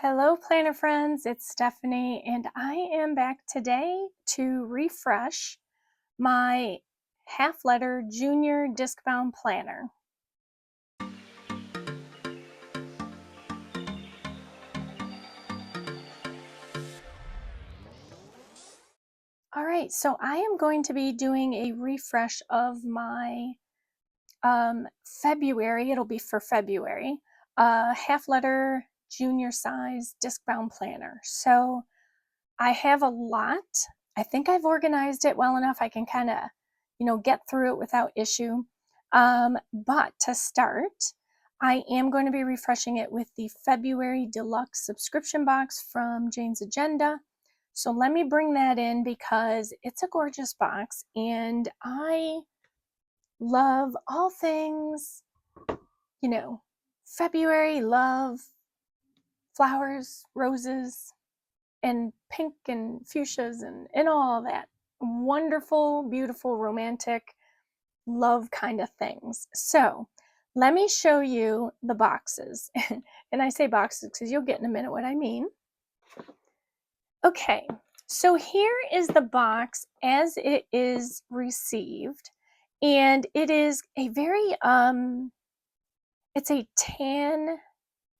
Hello, planner friends. It's Stephanie, and I am back today to refresh my half letter junior disc bound planner. All right, so I am going to be doing a refresh of my February, it'll be for February, half letter junior size disc bound planner. So I have a lot. I think I've organized it well enough. I can kind of, get through it without issue. But to start, I am going to be refreshing it with the February Deluxe subscription box from Jane's Agenda. So let me bring that in because it's a gorgeous box and I love all things, February, love, flowers, roses, and pink and fuchsias and all that wonderful, beautiful, romantic love kind of things. So let me show you the boxes. And I say boxes because you'll get in a minute what I mean. Okay, so here is the box as it is received. And it is a very, it's a tan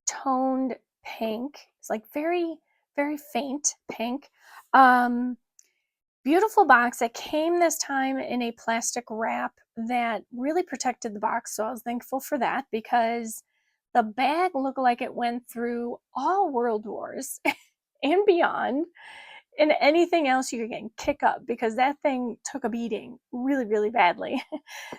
toned pink. It's like very, very faint pink. Beautiful box. It came this time in a plastic wrap that really protected the box, so I was thankful for that because the bag looked like it went through all world wars and beyond, and anything else you can kick up because that thing took a beating really, really badly.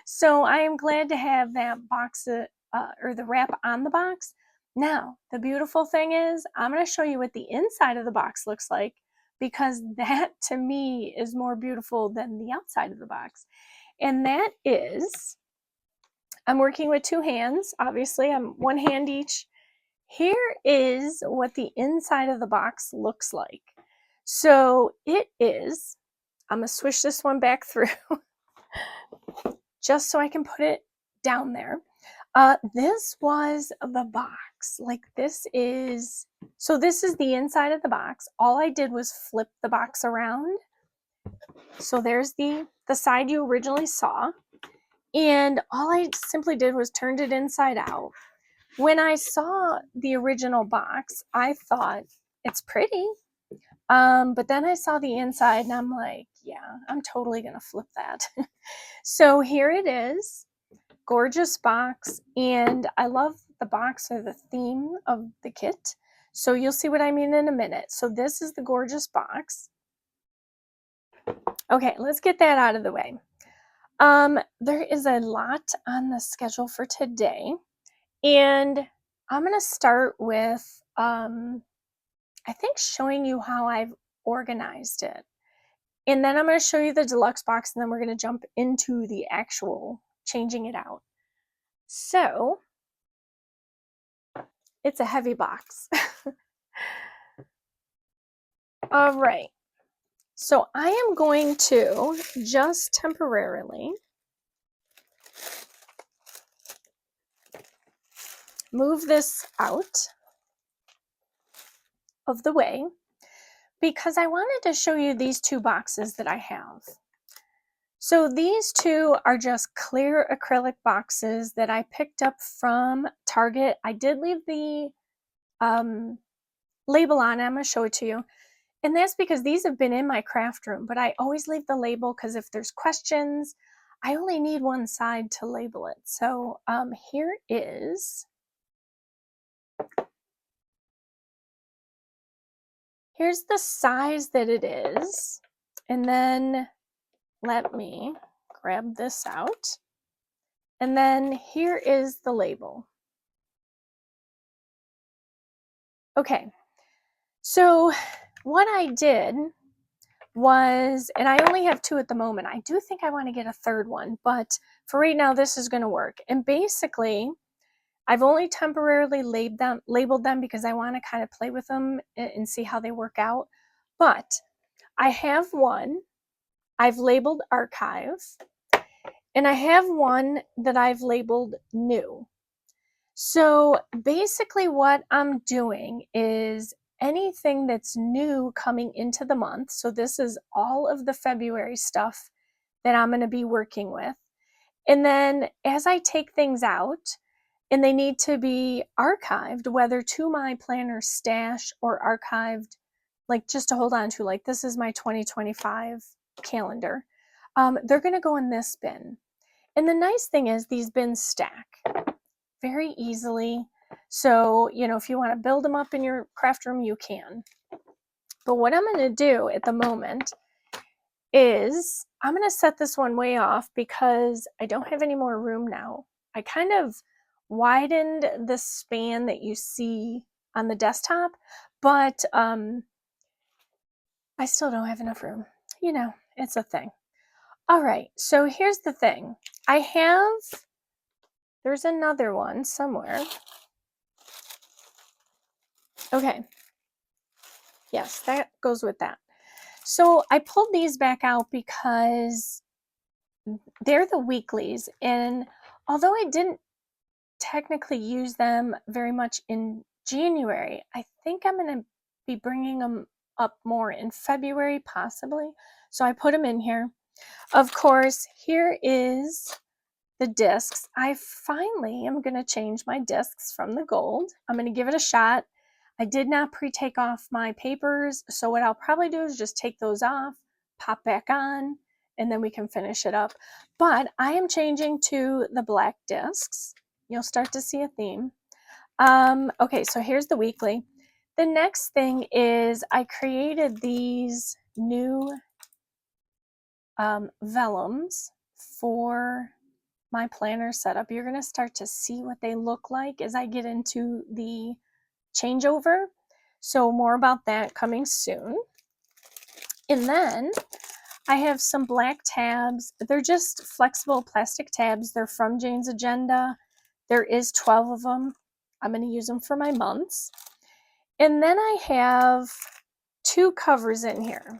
So I am glad to have that box or the wrap on the box. Now, the beautiful thing is I'm going to show you what the inside of the box looks like because that to me is more beautiful than the outside of the box. And that is, I'm working with two hands. Obviously, I'm one hand each. Here is what the inside of the box looks like. So it is, I'm going to swish this one back through just so I can put it down there. This was the box. Like this is the inside of the box. All I did was flip the box around. So there's the side you originally saw. And all I simply did was turned it inside out. When I saw the original box, I thought it's pretty. But then I saw the inside and I'm like, yeah, I'm totally gonna flip that. So here it is. Gorgeous box, and I love the box or the theme of the kit. So you'll see what I mean in a minute. So this is the gorgeous box. Okay, let's get that out of the way. There is a lot on the schedule for today, and I'm going to start with, I think, showing you how I've organized it. And then I'm going to show you the deluxe box, and then we're going to jump into the actual changing it out. So it's a heavy box. All right. So I am going to just temporarily move this out of the way because I wanted to show you these two boxes that I have. So these two are just clear acrylic boxes that I picked up from Target. I did leave the label on. I'm going to show it to you. And that's because these have been in my craft room, but I always leave the label because if there's questions, I only need one side to label it. So here is, here's the size that it is. And then let me grab this out. And then here is the label. Okay, so what I did was, and I only have two at the moment. I do think I want to get a third one, but for right now, this is going to work. And basically, I've only temporarily labeled them because I want to kind of play with them and see how they work out. But I have one I've labeled archive, and I have one that I've labeled new. So basically what I'm doing is anything that's new coming into the month. So this is all of the February stuff that I'm going to be working with. And then as I take things out and they need to be archived, whether to my planner stash or archived, like just to hold on to, like this is my 2025 calendar, they're going to go in this bin. And the nice thing is these bins stack very easily. So, if you want to build them up in your craft room, you can. But what I'm going to do at the moment is I'm going to set this one way off because I don't have any more room now. I kind of widened the span that you see on the desktop, but I still don't have enough room. It's a thing. All right, so here's the thing. There's another one somewhere. Okay. Yes, that goes with that. So I pulled these back out because they're the weeklies. And although I didn't technically use them very much in January, I think I'm going to be bringing them up more in February, possibly. So I put them in here. Of course, here is the discs. I finally am going to change my discs from the gold. I'm going to give it a shot. I did not pre-take off my papers, so what I'll probably do is just take those off, pop back on, and then we can finish it up. But I am changing to the black discs. You'll start to see a theme. Okay, so here's the weekly. The next thing is I created these new vellums for my planner setup. You're going to start to see what they look like as I get into the changeover. So more about that coming soon. And then I have some black tabs. They're just flexible plastic tabs. They're from Jane's Agenda. There is 12 of them. I'm going to use them for my months. And then I have 2 covers in here.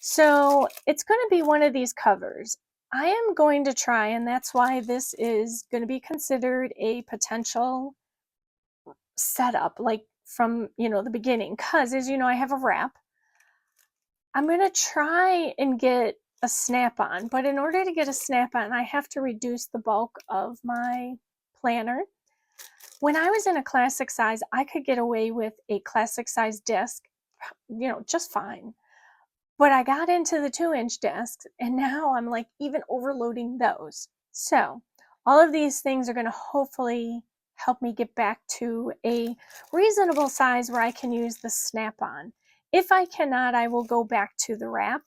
So it's going to be one of these covers. I am going to try, and that's why this is going to be considered a potential setup, like from, the beginning. Because, as you know, I have a wrap. I'm going to try and get a snap-on. But in order to get a snap-on, I have to reduce the bulk of my planner. When I was in a classic size, I could get away with a classic size disc, just fine. But I got into the 2-inch discs, and now I'm like even overloading those. So all of these things are going to hopefully help me get back to a reasonable size where I can use the snap-on. If I cannot, I will go back to the wrap,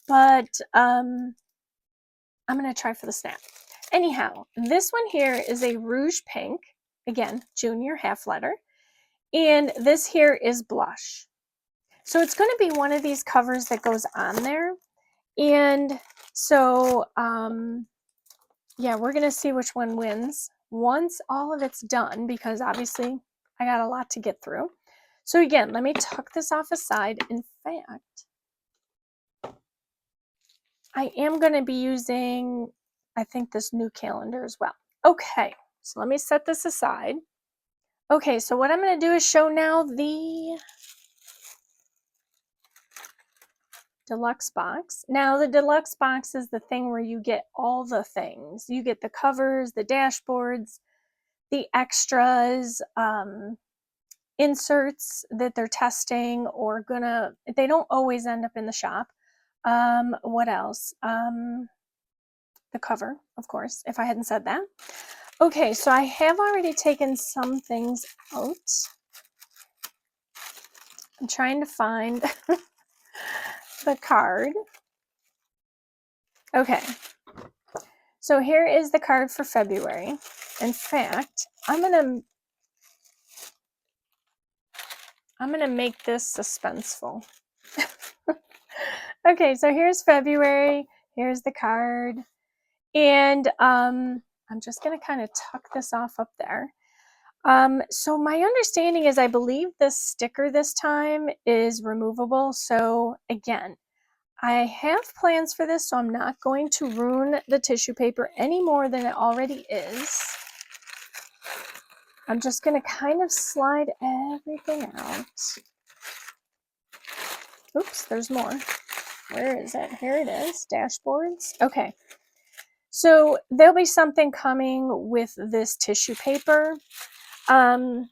but I'm going to try for the snap. Anyhow, this one here is a rouge pink, again, junior half letter, and this here is blush. So it's going to be one of these covers that goes on there. And so, yeah, we're going to see which one wins once all of it's done, because obviously I got a lot to get through. So again, let me tuck this off aside. In fact, I am going to be using, I think, this new calendar as well. Okay, so let me set this aside. Okay, so what I'm going to do is show now the deluxe box. Now the deluxe box is the thing where you get all the things. You get the covers, the dashboards, the extras, inserts that they're testing or they don't always end up in the shop. What else? The cover, of course, if I hadn't said that. Okay, so I have already taken some things out. I'm trying to find the card. Okay, so here is the card for February. In fact, I'm gonna make this suspenseful. Okay, so here's February. Here's the card, and I'm just gonna kind of tuck this off up there. So my understanding is I believe this sticker this time is removable. So again, I have plans for this, so I'm not going to ruin the tissue paper any more than it already is. I'm just going to kind of slide everything out. Oops, there's more. Where is it? Here it is, dashboards. Okay, so there'll be something coming with this tissue paper. I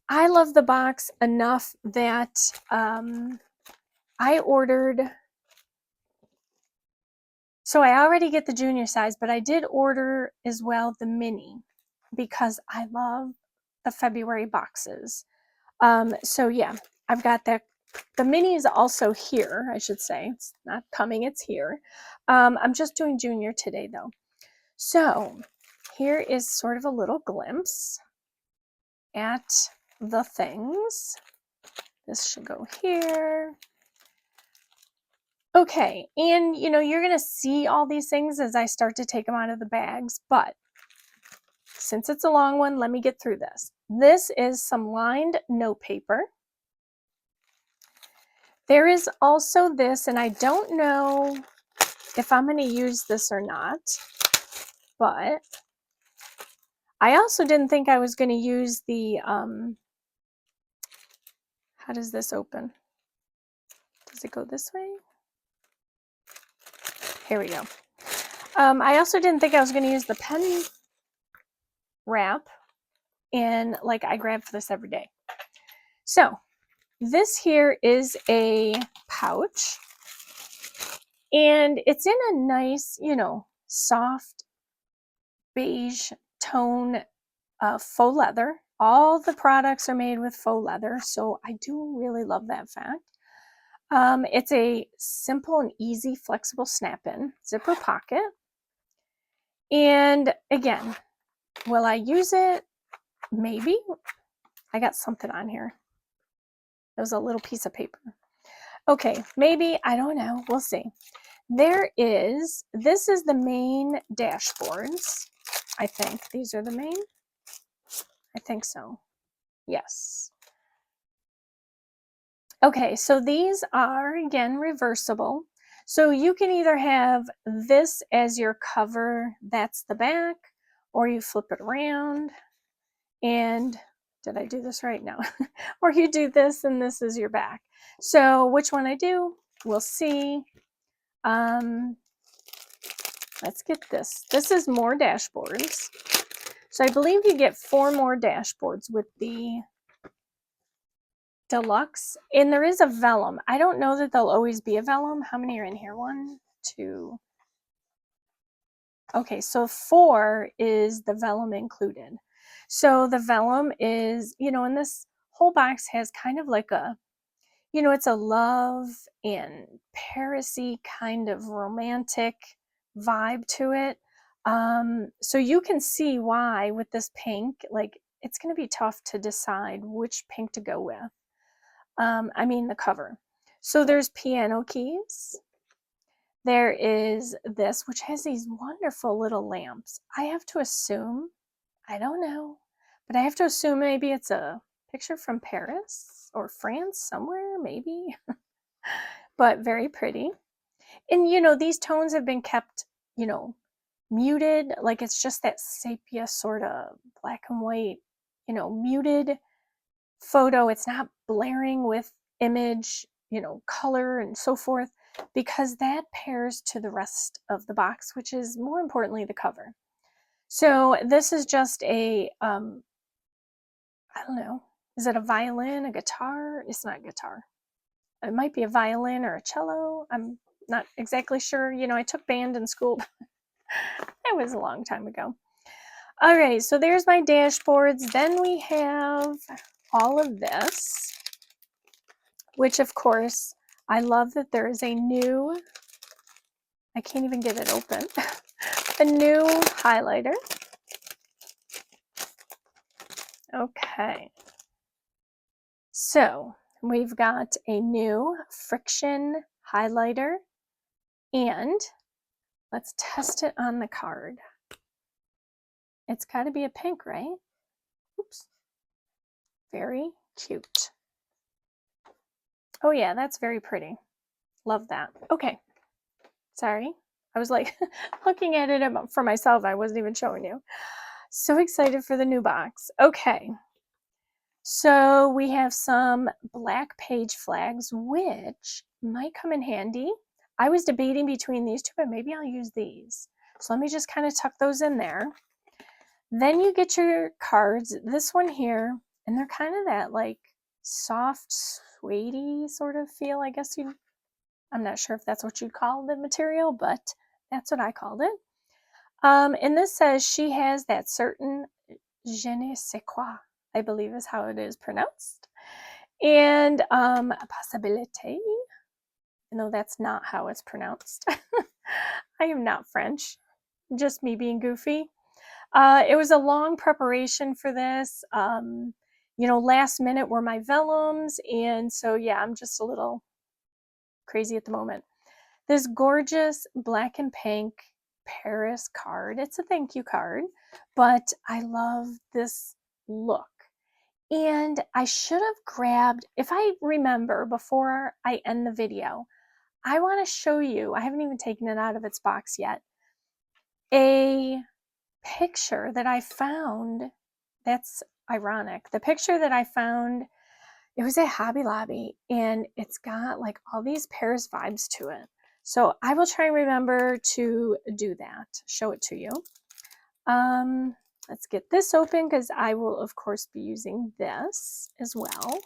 love the box enough that I ordered, so I already get the junior size, but I did order as well the mini because I love the February boxes. So yeah, I've got that. The mini is also here, I should say. It's not coming, it's here. I'm just doing junior today though. So here is sort of a little glimpse at the things. This should go here. Okay, and you know, you're gonna see all these things as I start to take them out of the bags, but since it's a long one, let me get through this. This is some lined note paper. There is also this, and I don't know if I'm going to use this or not, but I also didn't think I was going to use the, how does this open? Does it go this way? Here we go. I also didn't think I was going to use the pen wrap, and like I grab for this every day. So this here is a pouch, and it's in a nice, you know, soft beige tone, faux leather. All the products are made with faux leather, so I do really love that fact. It's a simple and easy flexible snap-in zipper pocket. And again, will I use it? Maybe. I got something on here. It was a little piece of paper. Okay, maybe, I don't know, we'll see. This is the main dashboards. I think these are the main. I think so. Yes. Okay, so these are, again, reversible. So you can either have this as your cover, that's the back, or you flip it around and, did I do this right? No. Or you do this and this is your back. So which one I do, we'll see. Let's get this. This is more dashboards. So I believe you get 4 more dashboards with the Deluxe, and there is a vellum. I don't know that there'll always be a vellum. How many are in here? 1, 2. Okay, so 4 is the vellum included. So the vellum is, you know, and this whole box has kind of like a, you know, it's a love and Paris-y kind of romantic vibe to it. So you can see why with this pink, like it's going to be tough to decide which pink to go with. I mean the cover. So there's piano keys. There is this, which has these wonderful little lamps. I have to assume, I don't know, but I have to assume maybe it's a picture from Paris or France somewhere, maybe. But very pretty. And you know, these tones have been kept, you know, muted, like it's just that sepia sort of black and white, you know, muted photo. It's not blaring with image, you know, color and so forth, because that pairs to the rest of the box, which is more importantly the cover. So this is just a, I don't know, is it a violin, a guitar? It's not a guitar. It might be a violin or a cello. I'm not exactly sure. You know, I took band in school. That was a long time ago. All right, so there's my dashboards. Then we have all of this, which of course, I love that there is a new, I can't even get it open, a new highlighter. Okay, so we've got a new friction highlighter, and let's test it on the card. It's got to be a pink, right? Oops. Very cute. Oh yeah, that's very pretty. Love that. Okay. Sorry. I was like looking at it for myself. I wasn't even showing you. So excited for the new box. Okay. So we have some black page flags, which might come in handy. I was debating between these two, but maybe I'll use these. So let me just kind of tuck those in there. Then you get your cards, this one here, and they're kind of that like soft, suede sort of feel, I guess I'm not sure if that's what you'd call the material, but that's what I called it. And this says she has that certain je ne sais quoi, I believe is how it is pronounced. And a possibility, no, that's not how it's pronounced. I am not French, just me being goofy. It was a long preparation for this. Last minute were my vellums, and so yeah, I'm just a little crazy at the moment. This gorgeous black and pink Paris card. It's a thank you card, but I love this look. And I should have grabbed, if I remember before I end the video, I want to show you, I haven't even taken it out of its box yet, a picture that I found. That's ironic. The picture that I found, it was at Hobby Lobby, and it's got like all these Paris vibes to it. So I will try and remember to do that, show it to you. Let's get this open because I will, of course, be using this as well.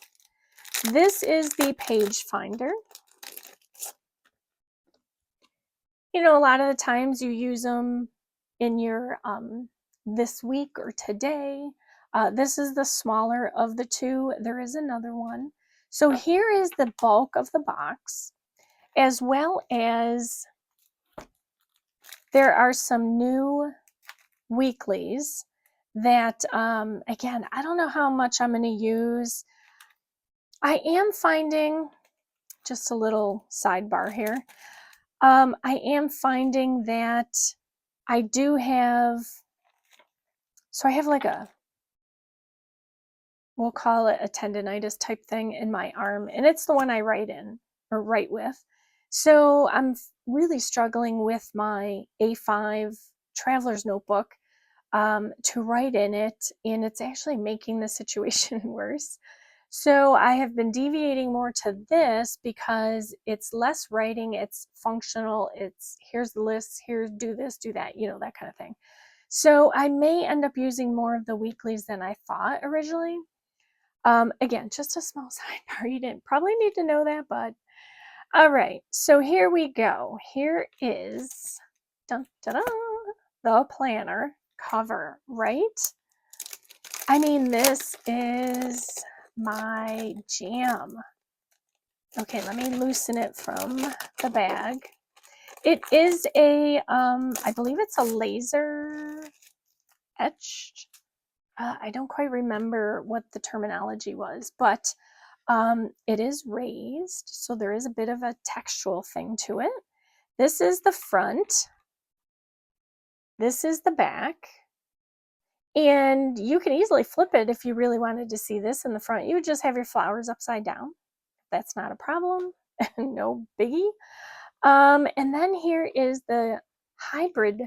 This is the page finder. A lot of the times you use them in your this week or today. This is the smaller of the two. There is another one. So here is the bulk of the box, as well as there are some new weeklies that, again, I don't know how much I'm going to use. I am finding, just a little sidebar here, I am finding that I do have, so I have like we'll call it a tendonitis type thing in my arm, and it's the one I write with. So I'm really struggling with my A5 traveler's notebook to write in it, and it's actually making the situation worse. So I have been deviating more to this because it's less writing, it's functional, it's here's the list, here, do this, do that, that kind of thing. So I may end up using more of the weeklies than I thought originally. Again, just a small sidebar. You didn't probably need to know that, but all right. So here we go. Here is dun, dun, dun, the planner cover, right? I mean, this is my jam. Okay, let me loosen it from the bag. It is a, I believe it's a laser etched. I don't quite remember what the terminology was, but it is raised, so there is a bit of a textual thing to it. This is the front. This is the back. And you can easily flip it if you really wanted to see this in the front. You would just have your flowers upside down. That's not a problem. No biggie. And then here is the hybrid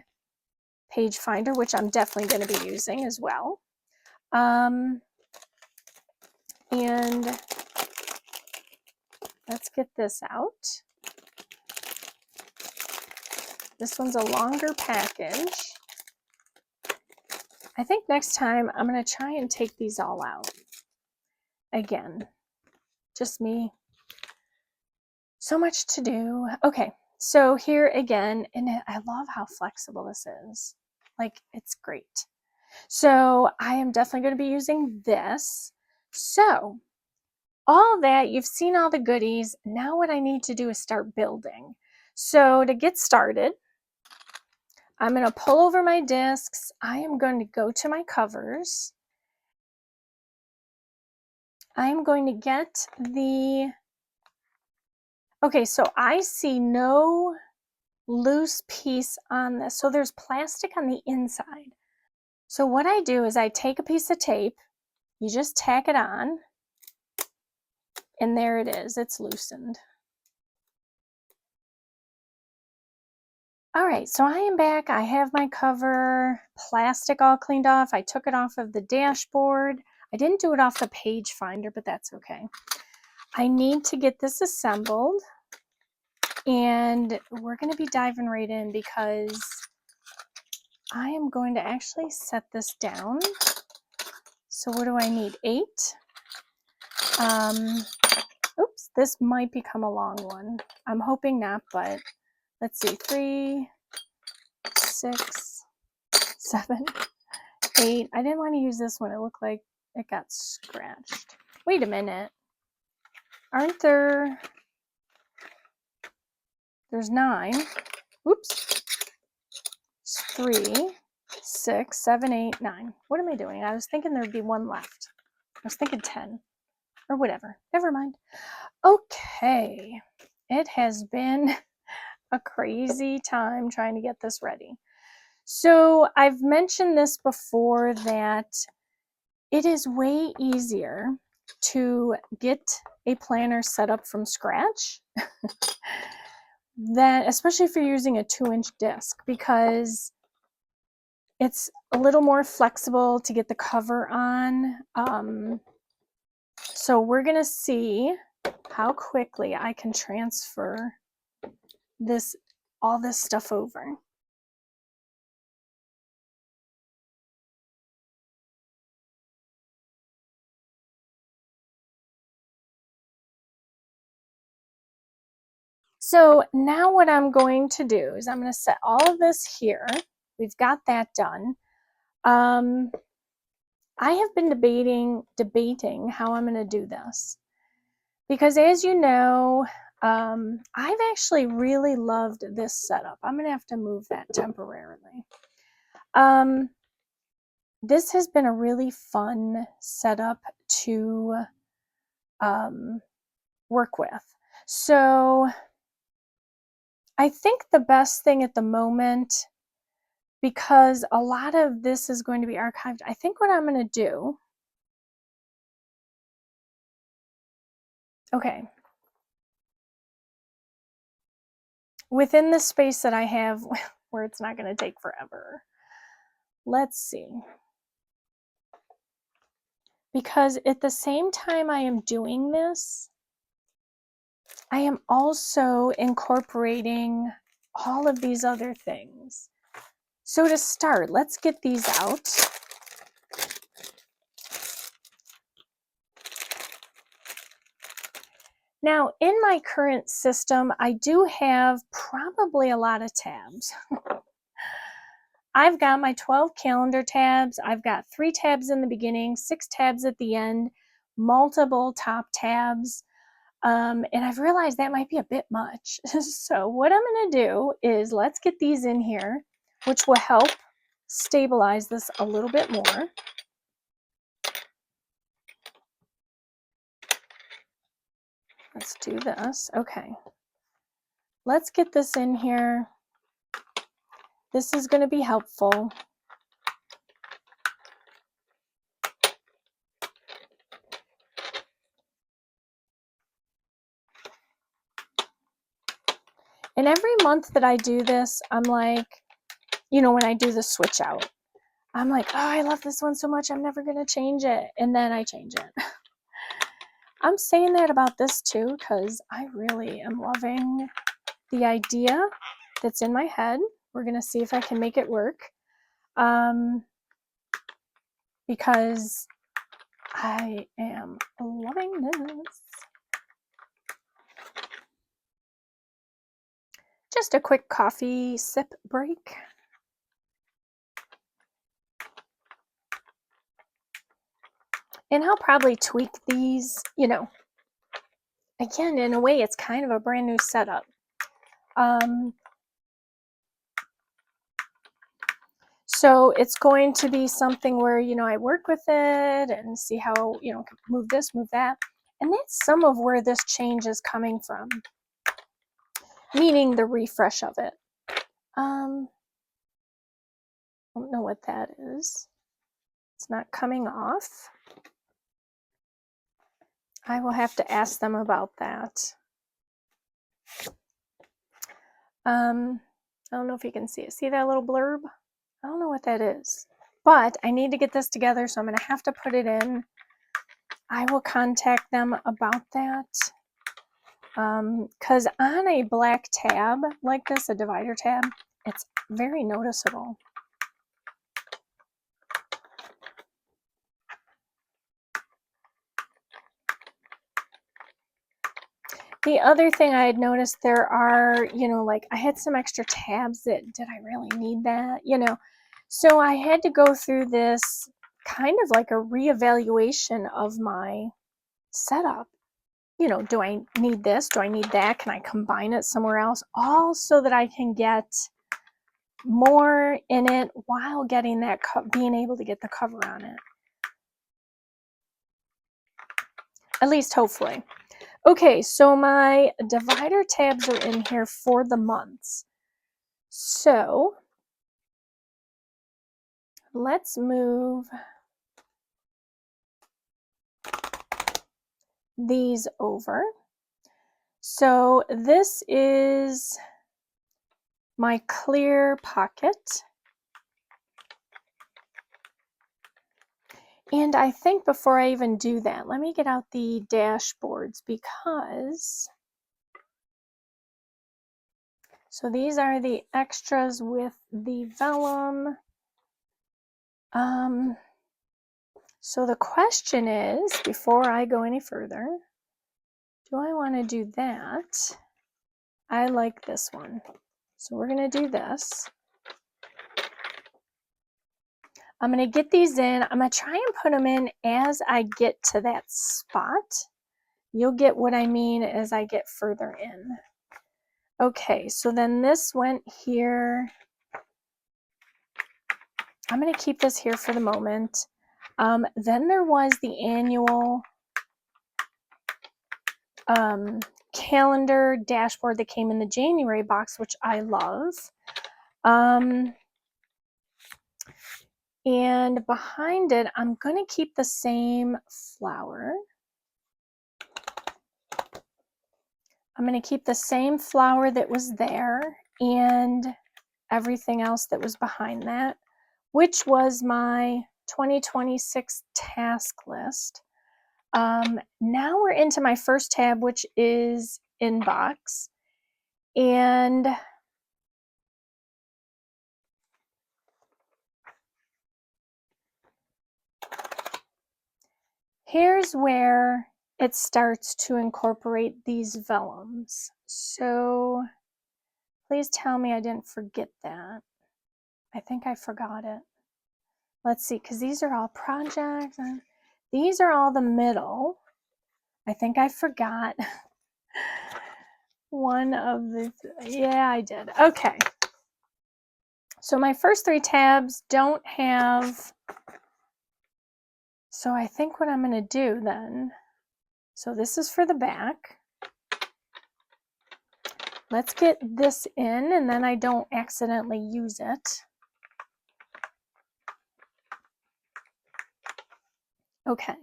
page finder, which I'm definitely going to be using as well. And let's get this out. This one's a longer package. I think next time I'm going to try and take these all out. Again, just me. So much to do. Okay, so here again, and I love how flexible this is. Like, it's great. So I am definitely going to be using this. So all that, you've seen all the goodies. Now what I need to do is start building. So to get started, I'm going to pull over my discs. I am going to go to my covers. I am going to get the, okay, so I see no loose piece on this. So there's plastic on the inside. So what I do is I take a piece of tape, you just tack it on, and there it is, it's loosened. All right, so I am back. I have my cover, plastic all cleaned off. I took it off of the dashboard. I didn't do it off the page finder, but that's okay. I need to get this assembled, and we're going to be diving right in because I am going to actually set this down. So what do I need? 8. Oops, this might become a long one. I'm hoping not, but let's see. 3, 6, 7, 8. I didn't want to use this one. It looked like it got scratched. Wait a minute. Aren't there... There's 9. Oops. 3, 6, 7, 8, 9. What am I doing? I was thinking there'd be one left. I was thinking 10 or whatever. Never mind. Okay. It has been a crazy time trying to get this ready. So I've mentioned this before that it is way easier to get a planner set up from scratch than, especially if you're using a 2-inch disc, because it's a little more flexible to get the cover on. So we're going to see how quickly I can transfer all this stuff over. So now what I'm going to do is I'm going to set all of this here. We've got that done. I have been debating how I'm going to do this, because as you know, I've actually really loved this setup. I'm going to have to move that temporarily. This has been a really fun setup to work with. So I think the best thing at the moment, because a lot of this is going to be archived, I think what I'm going to do, okay, within the space that I have where it's not going to take forever, let's see. Because at the same time I am doing this, I am also incorporating all of these other things. So to start, let's get these out. Now, in my current system, I do have probably a lot of tabs. I've got my 12 calendar tabs. I've got 3 tabs in the beginning, 6 tabs at the end, multiple top tabs. And I've realized that might be a bit much. So what I'm going to do is let's get these in here, which will help stabilize this a little bit more. Let's do this. Okay. Let's get this in here. This is going to be helpful. And every month that I do this, I'm like, you know, when I do the switch out, I'm like, oh, I love this one so much, I'm never going to change it. And then I change it. I'm saying that about this too, because I really am loving the idea that's in my head. We're going to see if I can make it work. Because I am loving this. Just a quick coffee sip break. And I'll probably tweak these, you know. Again, in a way, it's kind of a brand new setup. So it's going to be something where, you know, I work with it and see how, you know, move this, move that. And that's some of where this change is coming from, meaning the refresh of it. I don't know what that is. It's not coming off. I will have to ask them about that. I don't know if you can see it. See that little blurb? I don't know what that is. But I need to get this together, so I'm going to have to put it in. I will contact them about that. Because on a black tab like this, a divider tab, it's very noticeable. The other thing I had noticed, there are, you know, like I had some extra tabs that, did I really need that? You know, so I had to go through this kind of like a reevaluation of my setup. You know, do I need this? Do I need that? Can I combine it somewhere else? All so that I can get more in it while getting that, being able to get the cover on it. At least hopefully. Okay, so my divider tabs are in here for the months. So let's move these over. So this is my clear pocket. And I think before I even do that, let me get out the dashboards, because so these are the extras with the vellum. So the question is, before I go any further, do I want to do that? I like this one. So we're going to do this. I'm going to get these in. I'm going to try and put them in as I get to that spot. You'll get what I mean as I get further in. Okay, so then this went here. I'm going to keep this here for the moment. Then there was the annual calendar dashboard that came in the January box, which I love. And behind it, I'm going to keep the same flower. I'm going to keep the same flower that was there and everything else that was behind that, which was my 2026 task list. Now we're into my first tab, which is inbox. And here's where it starts to incorporate these vellums. So please tell me I didn't forget that. I think I forgot it. Let's see, because these are all projects. These are all the middle. I think I forgot one of the, yeah, I did. Okay. So my first three tabs don't have, so I think what I'm going to do then, so this is for the back. Let's get this in and then I don't accidentally use it. Okay.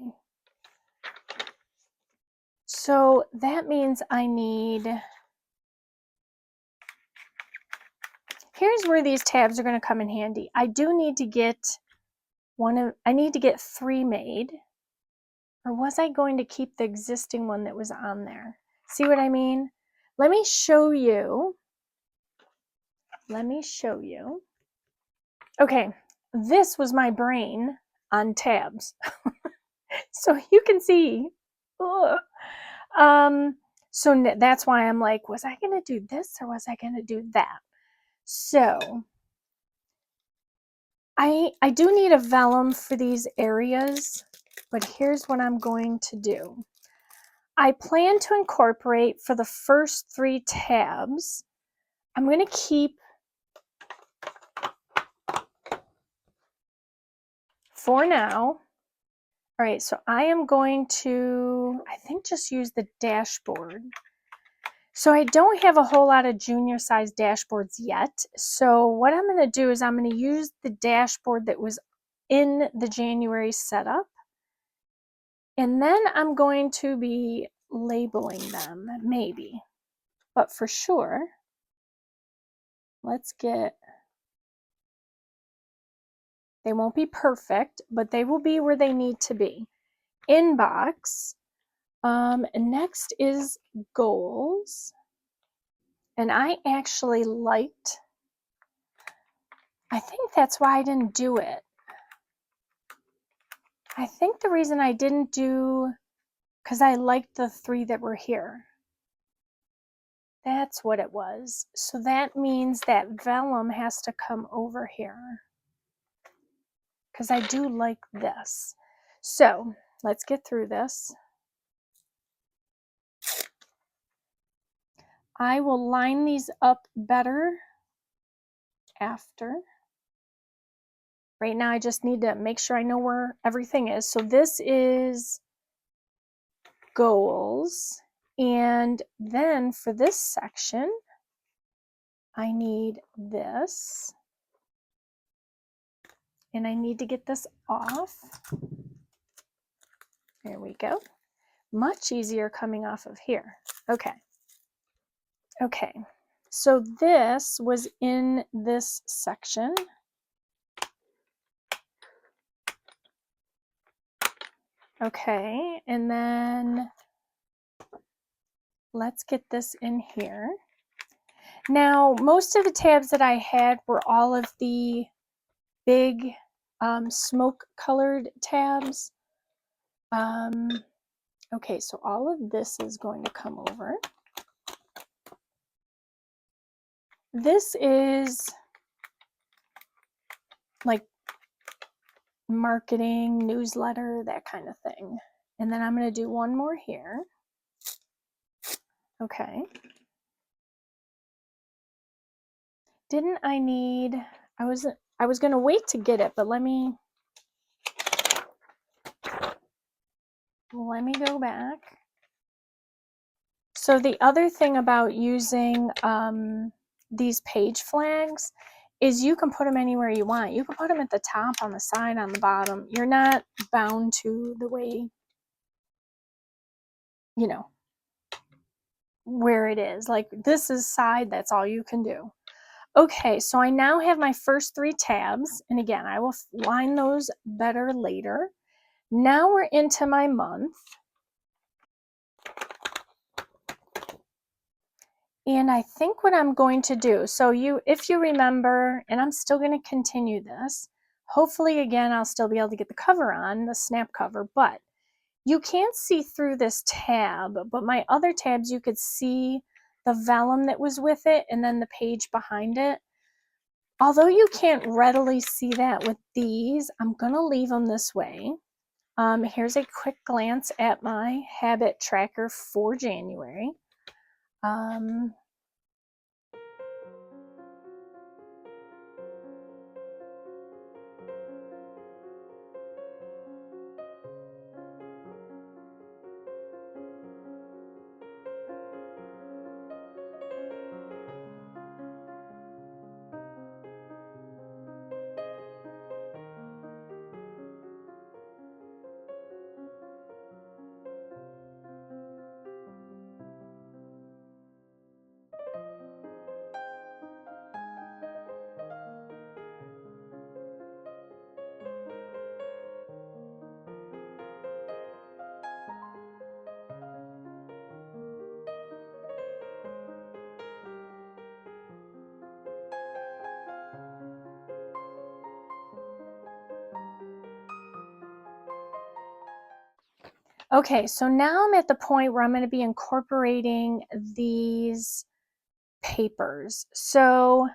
So that means I need, here's where these tabs are going to come in handy. I do need to get I need to get 3 made. Or was I going to keep the existing one that was on there? See what I mean? Let me show you. Let me show you. Okay, this was my brain on tabs. So you can see. Ugh. So that's why I'm like, was I going to do this or was I going to do that? So I do need a vellum for these areas, but here's what I'm going to do. I plan to incorporate for the first 3 tabs, I'm going to keep, for now, all right, so I am going to, I think, just use the dashboard. So I don't have a whole lot of junior size dashboards yet. So what I'm going to do is I'm going to use the dashboard that was in the January setup. And then I'm going to be labeling them, maybe. But for sure, let's get, they won't be perfect, but they will be where they need to be. Inbox. And next is goals. And I actually liked, I think that's why I didn't do it. I think the reason I didn't do, because I liked the 3 that were here. That's what it was. So that means that vellum has to come over here, because I do like this. So let's get through this. I will line these up better after. Right now I just need to make sure I know where everything is. So this is goals. And then for this section, I need this. And I need to get this off. There we go. Much easier coming off of here. Okay. Okay. So this was in this section. Okay. And then let's get this in here. Now, most of the tabs that I had were all of the big smoke colored tabs. Okay, so all of this is going to come over. This is like marketing, newsletter, that kind of thing. And then I'm going to do one more here. Okay. Didn't I need, I was going to wait to get it, but let me go back. So the other thing about using these page flags is you can put them anywhere you want. You can put them at the top, on the side, on the bottom. You're not bound to the way, you know, where it is. Like this is side, that's all you can do. Okay, so I now have my first 3 tabs. And again, I will line those better later. Now we're into my month. And I think what I'm going to do, so if you remember, and I'm still going to continue this, hopefully again I'll still be able to get the cover on, the snap cover, but you can't see through this tab, but my other tabs you could see the vellum that was with it and then the page behind it. Although you can't readily see that with these, I'm going to leave them this way. Here's a quick glance at my habit tracker for January. Okay, so now I'm at the point where I'm going to be incorporating these papers. So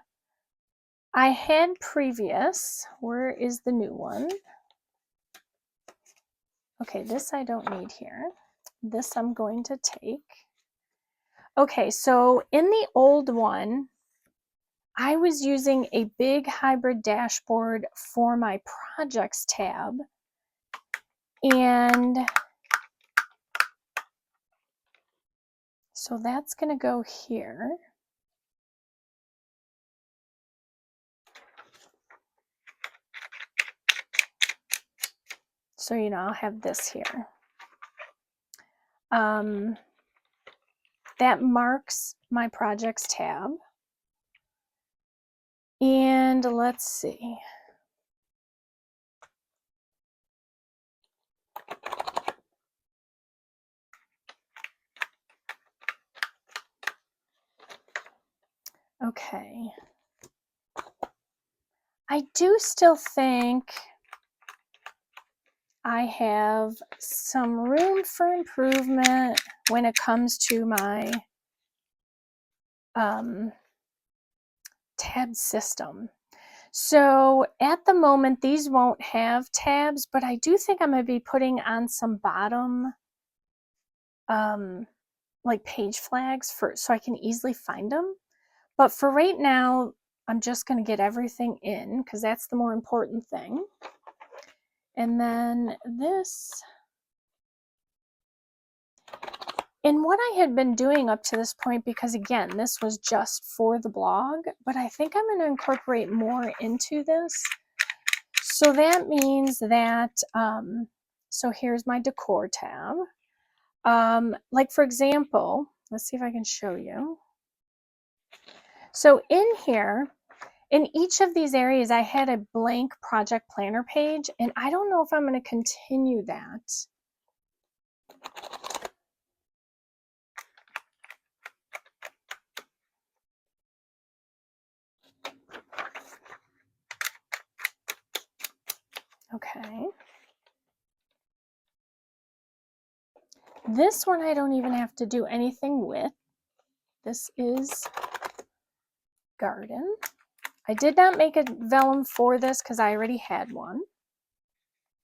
I had previous, where is the new one? Okay, this I don't need here. This I'm going to take. Okay, so in the old one, I was using a big hybrid dashboard for my projects tab. And so that's going to go here. So, you know, I'll have this here. That marks my projects tab. And let's see. Okay. I do still think I have some room for improvement when it comes to my tab system. So at the moment, these won't have tabs, but I do think I'm going to be putting on some bottom like page flags so I can easily find them. But for right now, I'm just going to get everything in because that's the more important thing. And then this, and what I had been doing up to this point, because again, this was just for the blog, but I think I'm going to incorporate more into this. So that means that, so here's my decor tab. Like for example, let's see if I can show you. So in here, in each of these areas, I had a blank project planner page, and I don't know if I'm going to continue that. Okay. This one I don't even have to do anything with. This is garden. I did not make a vellum for this because I already had one.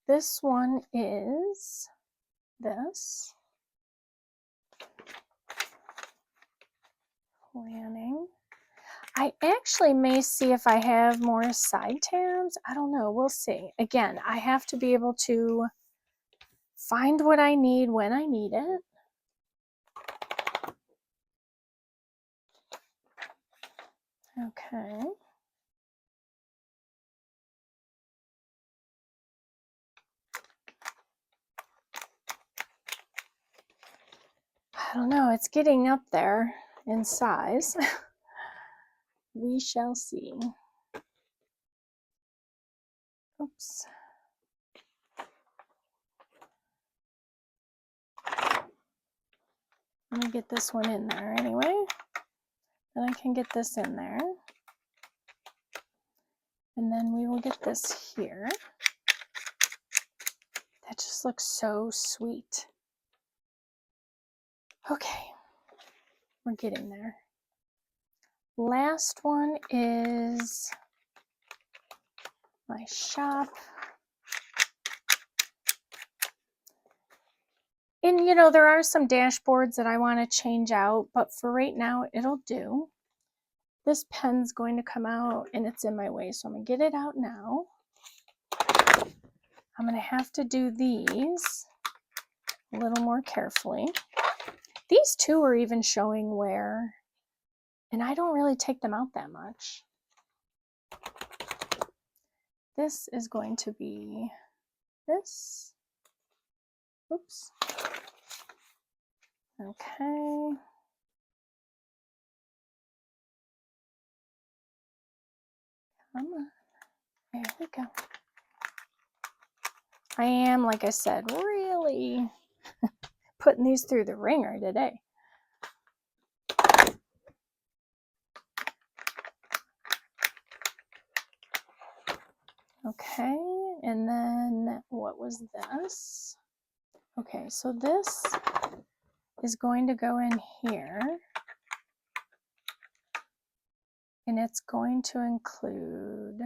This one is this. Planning. I actually may see if I have more side tabs. I don't know. We'll see. Again, I have to be able to find what I need when I need it. Okay. I don't know. It's getting up there in size. We shall see. Oops. Let me get this one in there anyway. Then I can get this in there. And then we will get this here. That just looks so sweet. Okay, we're getting there. Last one is my shop. And you know, there are some dashboards that I want to change out, but for right now, it'll do. This pen's going to come out and it's in my way, so I'm gonna get it out now. I'm gonna have to do these a little more carefully. These two are even showing wear, and I don't really take them out that much. This is going to be this. Oops. Okay. Come on. There we go. I am, like I said, really putting these through the ringer today. Okay, and then what was this? Okay, so this is going to go in here, and it's going to include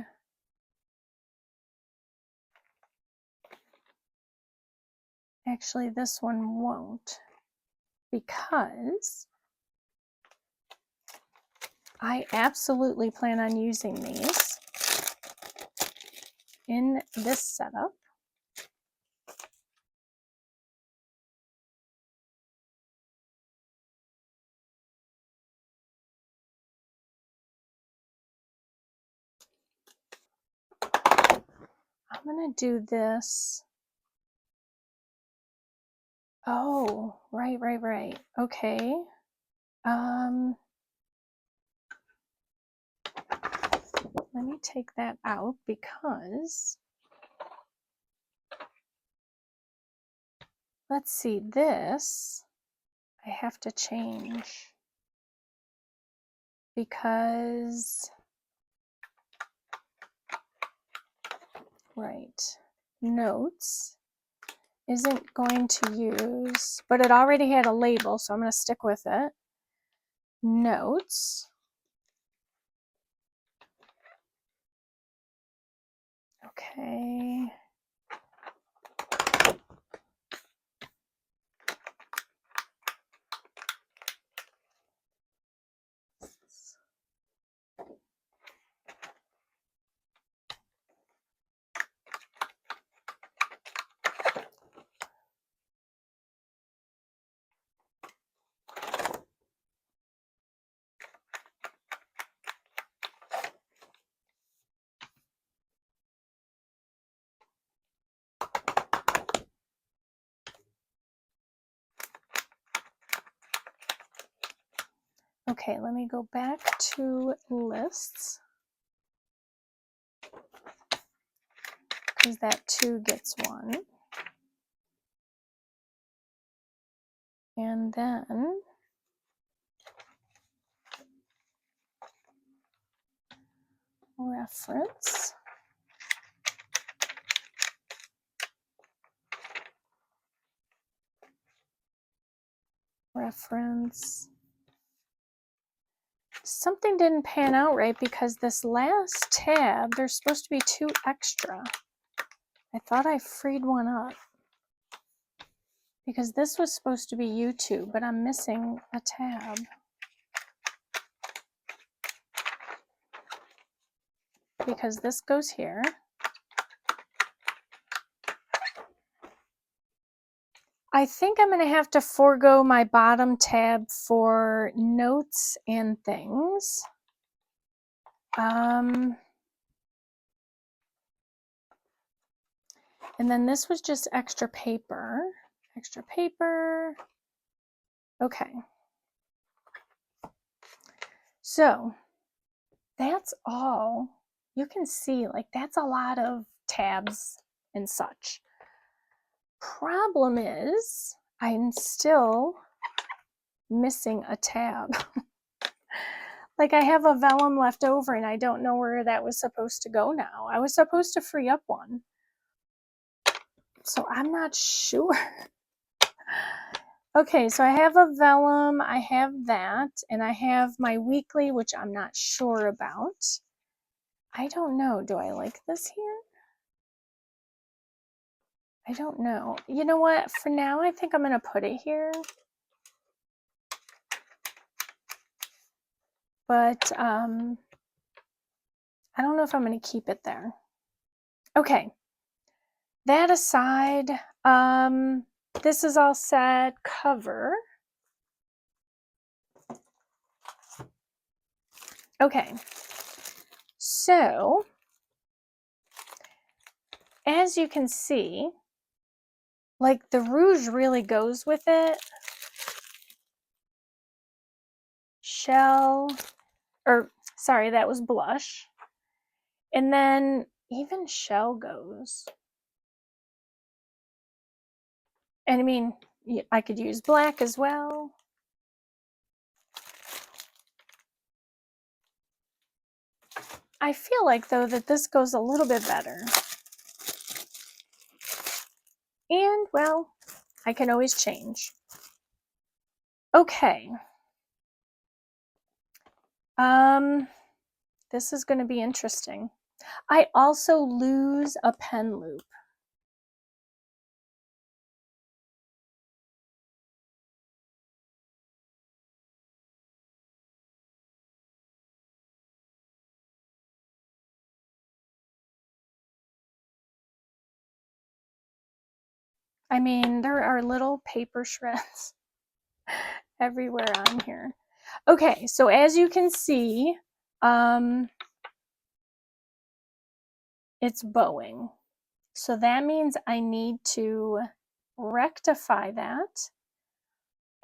actually this one won't, because I absolutely plan on using these in this setup. I'm gonna do this. Oh, right. Okay. let me take that out because, let's see, this I have to change because, right, notes isn't going to use, but it already had a label, so I'm going to stick with it. Notes. Okay. Okay, let me go back to lists because that 2 gets 1. And then reference. Reference. Something didn't pan out right because this last tab, there's supposed to be 2 extra. I thought I freed one up because this was supposed to be YouTube, but I'm missing a tab. Because this goes here. I think I'm going to have to forego my bottom tab for notes and things. And then this was just extra paper. Extra paper. Okay. So that's all. You can see, like, that's a lot of tabs and such. Problem is, I'm still missing a tab. Like, I have a vellum left over and I don't know where that was supposed to go now. I was supposed to free up one. So I'm not sure. Okay, so I have a vellum, I have that, and I have my weekly, which I'm not sure about. I don't know. Do I like this here? I don't know. You know what? For now, I think I'm going to put it here. But I don't know if I'm going to keep it there. Okay. That aside, this is all set. Cover. Okay. So, as you can see, like, the rouge really goes with it. Shell, or sorry, that was blush. And then even shell goes. And I mean, I could use black as well. I feel like, though, that this goes a little bit better. And, well, I can always change. Okay. This is going to be interesting. I also lose a pen loop. I mean, there are little paper shreds everywhere on here. Okay, so as you can see, it's bowing. So that means I need to rectify that.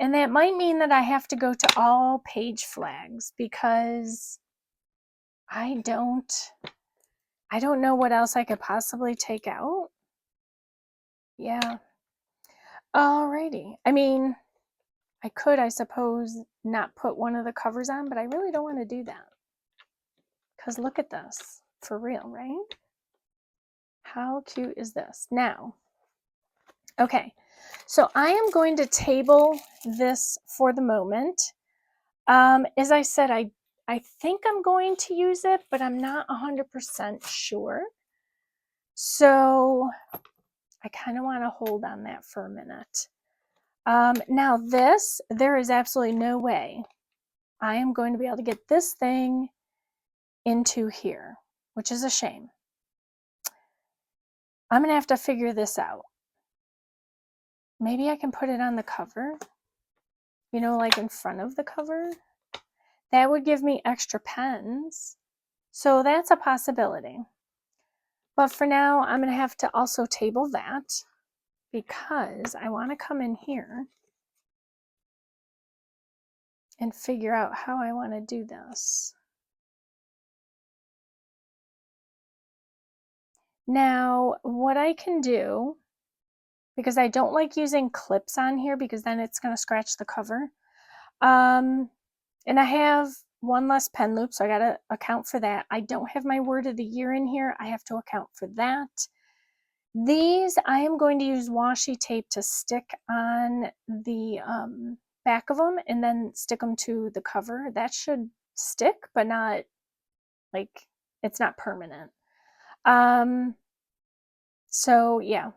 And that might mean that I have to go to all page flags because I don't know what else I could possibly take out. Yeah. Alrighty. I mean, I could, I suppose, not put one of the covers on, but I really don't want to do that. Because look at this. For real, right? How cute is this? Now, okay, so I am going to table this for the moment. As I said, I think I'm going to use it, but I'm not 100% sure. So I kind of want to hold on that for a minute. Now this, there is absolutely no way I am going to be able to get this thing into here, which is a shame. I'm going to have to figure this out. Maybe I can put it on the cover, you know, like in front of the cover. That would give me extra pens. So that's a possibility. But for now, I'm going to have to also table that because I want to come in here and figure out how I want to do this. Now, what I can do, because I don't like using clips on here because then it's going to scratch the cover. And I have one less pen loop, so I got to account for that. I don't have my word of the year in here. I have to account for that. These, I am going to use washi tape to stick on the back of them and then stick them to the cover. That should stick, but not, like, it's not permanent. So yeah,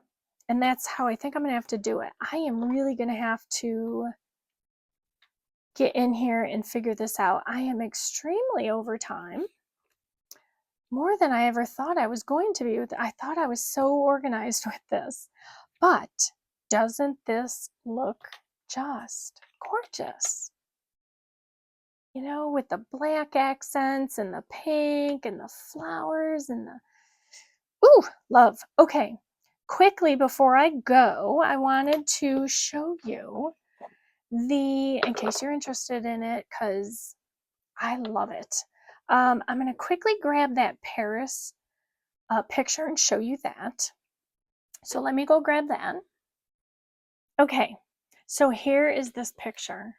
and that's how I think I'm gonna have to do it. I am really gonna have to get in here and figure this out. I am extremely over time, more than I ever thought I was going to be. I thought I was so organized with this, but doesn't this look just gorgeous? You know, with the black accents and the pink and the flowers and the, ooh, love. Okay, quickly before I go, I wanted to show you the, in case you're interested in it, because I love it. I'm going to quickly grab that Paris picture and show you that. So let me go grab that. Okay, so here is this picture.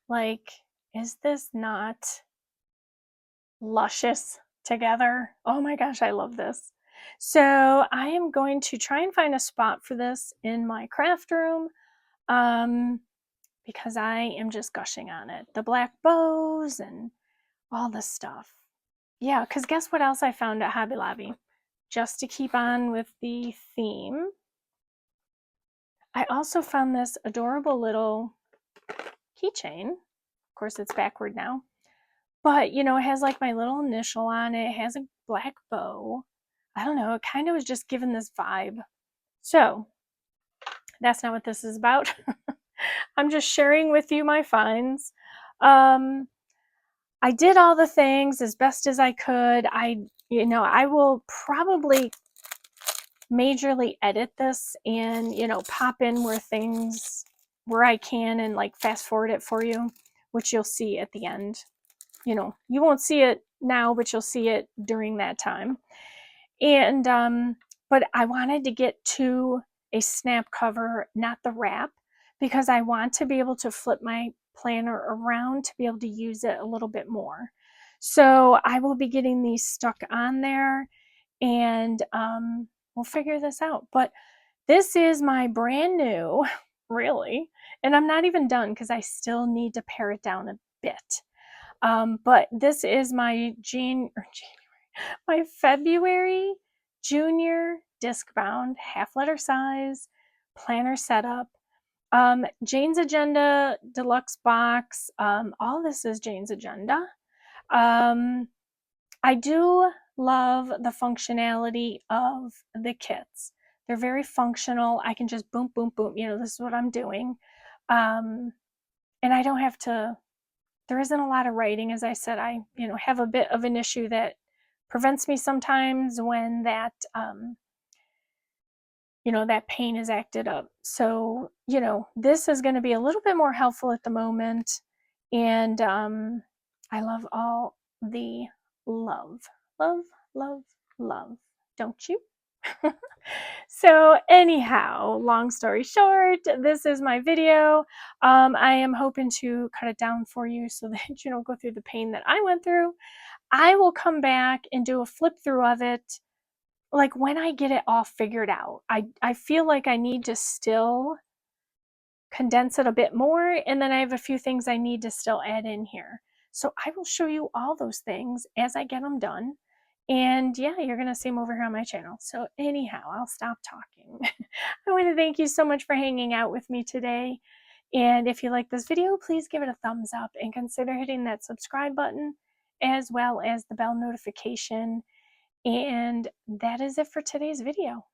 Like, is this not luscious together? Oh my gosh, I love this. So I am going to try and find a spot for this in my craft room because I am just gushing on it. The black bows and all this stuff. Yeah, because guess what else I found at Hobby Lobby? Just to keep on with the theme, I also found this adorable little keychain. Of course, it's backward now. But, you know, it has like my little initial on it. It has a black bow. I don't know. It kind of was just given this vibe. So, that's not what this is about. I'm just sharing with you my finds. I did all the things as best as I could. I will probably majorly edit this and, you know, pop in where I can and like fast forward it for you, which you'll see at the end. You know, you won't see it now, but you'll see it during that time. And, but I wanted to get to a snap cover, not the wrap, because I want to be able to flip my planner around to be able to use it a little bit more. So I will be getting these stuck on there and we'll figure this out. But this is my brand new, really, and I'm not even done because I still need to pare it down a bit. But this is my my February junior disc bound, half letter size planner setup. Jane's Agenda deluxe box. All this is Jane's Agenda. I do love the functionality of the kits. They're very functional. I can just boom, boom, boom. You know, this is what I'm doing. And I don't have to, there isn't a lot of writing. As I said, I, you know, have a bit of an issue that prevents me sometimes when that, you know, that pain is acted up. So, you know, this is going to be a little bit more helpful at the moment. And I love all the love, love, love, love, don't you? So anyhow, long story short, this is my video. I am hoping to cut it down for you so that you don't go through the pain that I went through. I will come back and do a flip through of it like when I get it all figured out. I feel like I need to still condense it a bit more, and then I have a few things I need to still add in here. So I will show you all those things as I get them done. And yeah, you're going to see them over here on my channel. So anyhow, I'll stop talking. I want to thank you so much for hanging out with me today. And if you like this video, please give it a thumbs up and consider hitting that subscribe button as well as the bell notification. And that is it for today's video.